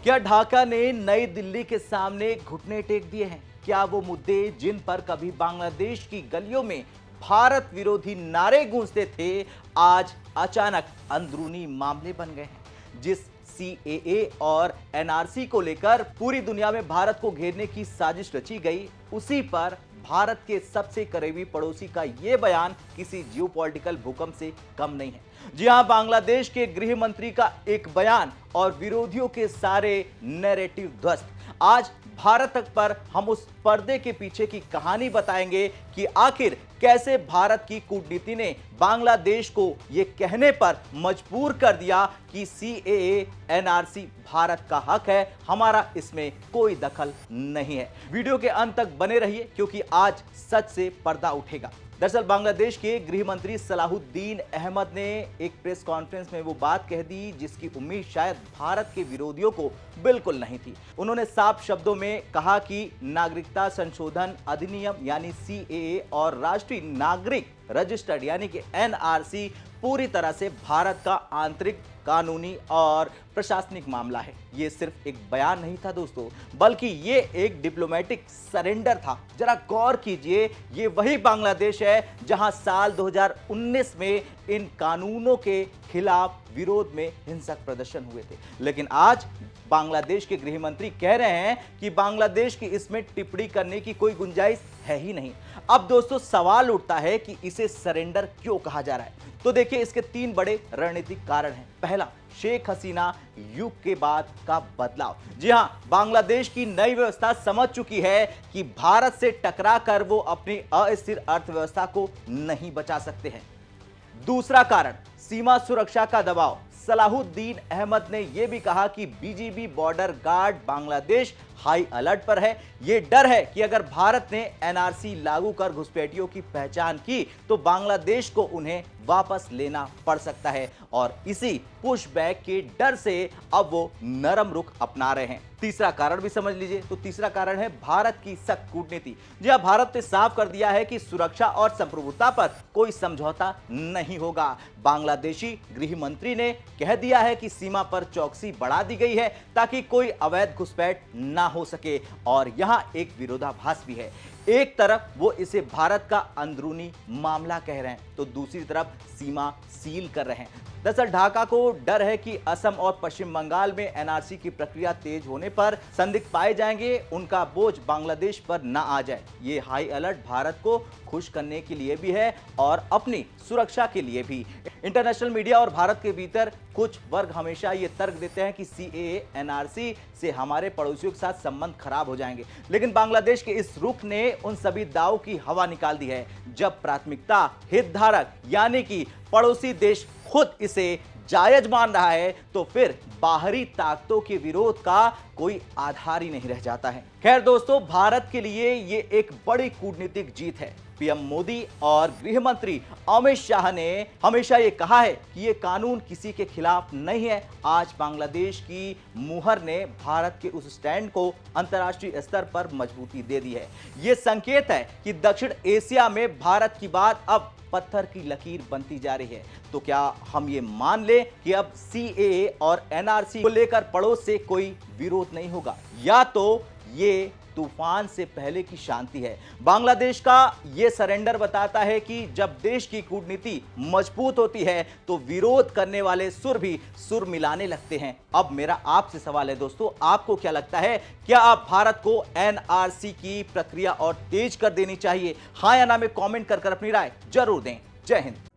क्या ढाका ने नई दिल्ली के सामने घुटने टेक दिए हैं? क्या वो मुद्दे जिन पर कभी बांग्लादेश की गलियों में भारत विरोधी नारे गूंजते थे, आज अचानक अंदरूनी मामले बन गए हैं? जिस सीएए और एनआरसी को लेकर पूरी दुनिया में भारत को घेरने की साजिश रची गई, उसी पर भारत के सबसे करीबी पड़ोसी का यह बयान किसी जियोपॉलिटिकल भूकंप से कम नहीं है। जी हां, बांग्लादेश के गृह मंत्री का एक बयान और विरोधियों के सारे नैरेटिव ध्वस्त। आज भारत तक पर हम उस पर्दे के पीछे की कहानी बताएंगे कि आखिर कैसे भारत की कूटनीति ने बांग्लादेश को यह कहने पर मजबूर कर दिया कि सीएए एनआरसी भारत का हक है, हमारा इसमें कोई दखल नहीं है। वीडियो के अंत तक बने रहिए क्योंकि आज सच से पर्दा उठेगा। दरअसल बांग्लादेश के गृह मंत्री सलाहुद्दीन अहमद ने एक प्रेस कॉन्फ्रेंस में वो बात कह दी जिसकी उम्मीद शायद भारत के विरोधियों को बिल्कुल नहीं थी। उन्होंने साफ शब्दों में कहा कि नागरिकता संशोधन अधिनियम यानी सीएए और राष्ट्रीय नागरिक रजिस्टर्ड यानी कि एनआरसी पूरी तरह से भारत का आंतरिक कानूनी और प्रशासनिक मामला है। यह सिर्फ एक बयान नहीं था दोस्तों, बल्कि ये एक डिप्लोमेटिक सरेंडर था। जरा गौर कीजिए, ये वही बांग्लादेश है जहां साल 2019 में इन कानूनों के खिलाफ विरोध में हिंसक प्रदर्शन हुए थे। लेकिन आज बांग्लादेश के गृह मंत्री कह रहे हैं कि बांग्लादेश की इसमें टिप्पणी करने की कोई गुंजाइश है ही नहीं। अब दोस्तों सवाल उठता है कि इसे सरेंडर क्यों कहा जा रहा है? तो देखिए, इसके 3 बड़े रणनीतिक कारण हैं। पहला, शेख हसीना युग के बाद का बदलाव। जी हां, बांग्लादेश की नई व्यवस्था समझ चुकी है कि भारत से टकरा कर वो अपनी अस्थिर अर्थव्यवस्था को नहीं बचा सकते हैं। दूसरा कारण, सीमा सुरक्षा का दबाव। सलाहुद्दीन अहमद ने यह भी कहा कि BGB border guard Bangladesh high alert पर है। यह डर है कि अगर भारत ने एनआरसी लागू कर घुसपैठियों की पहचान की तो बांग्लादेश को उन्हें वापस लेना पड़ सकता है और इसी पुशबैक के डर से अब वो नरम रुख अपना रहे हैं। तीसरा कारण भी समझ लीजिए। तो तीसरा कारण है भारत की सख्त कूटनीति। जी हां, भारत ने साफ कर दिया है कि सुरक्षा और संप्रभुता पर कोई समझौता नहीं होगा। बांग्लादेशी गृह मंत्री ने कह दिया है कि सीमा पर चौकसी बढ़ा दी गई है ताकि कोई अवैध घुसपैठ ना हो सके। और यहां एक विरोधाभास भी है। एक तरफ वो इसे भारत का अंदरूनी मामला कह रहे हैं तो दूसरी तरफ सीमा सील कर रहे हैं। दरअसल ढाका को डर है कि असम और पश्चिम बंगाल में एनआरसी की प्रक्रिया तेज होने पर संदिग्ध पाए जाएंगे, उनका बोझ बांग्लादेश पर ना आ जाए। ये हाई अलर्ट भारत को खुश करने के लिए भी है और अपनी सुरक्षा के लिए भी। इंटरनेशनल मीडिया और भारत के भीतर कुछ वर्ग हमेशा ये तर्क देते हैं कि सीएए एनआरसी से हमारे पड़ोसियों के साथ संबंध खराब हो जाएंगे, लेकिन बांग्लादेश के इस रुख ने उन सभी दावों की हवा निकाल दी है। जब प्राथमिकता हितधारक यानी कि पड़ोसी देश खुद इसे जायज मान रहा है तो फिर बाहरी ताकतों के विरोध का कोई आधार ही नहीं रह जाता है। खैर दोस्तों, भारत के लिए ये एक बड़ी कूटनीतिक जीत है। पीएम मोदी और गृह मंत्री अमित शाह ने हमेशा ये कहा है कि ये कानून किसी के खिलाफ नहीं है। आज बांग्लादेश की मुहर ने भारत के उस स्टैंड को अंतर्राष्ट्रीय स्तर पर मजबूती दे दी है। ये संकेत है कि दक्षिण एशिया में भारत की बात अब पत्थर की लकीर बनती जा रही है। तो क्या हम ये मान लें कि अब सीएए और एनआरसी को लेकर पड़ोस से कोई विरोध नहीं होगा, या तो ये तूफान से पहले की शांति है? बांग्लादेश का यह सरेंडर बताता है कि जब देश की कूटनीति मजबूत होती है तो विरोध करने वाले सुर भी सुर मिलाने लगते हैं। अब मेरा आपसे सवाल है दोस्तों, आपको क्या लगता है? क्या आप भारत को एनआरसी की प्रक्रिया और तेज कर देनी चाहिए? हाँ या ना में कमेंट कर अपनी राय जरूर दें। जय हिंद।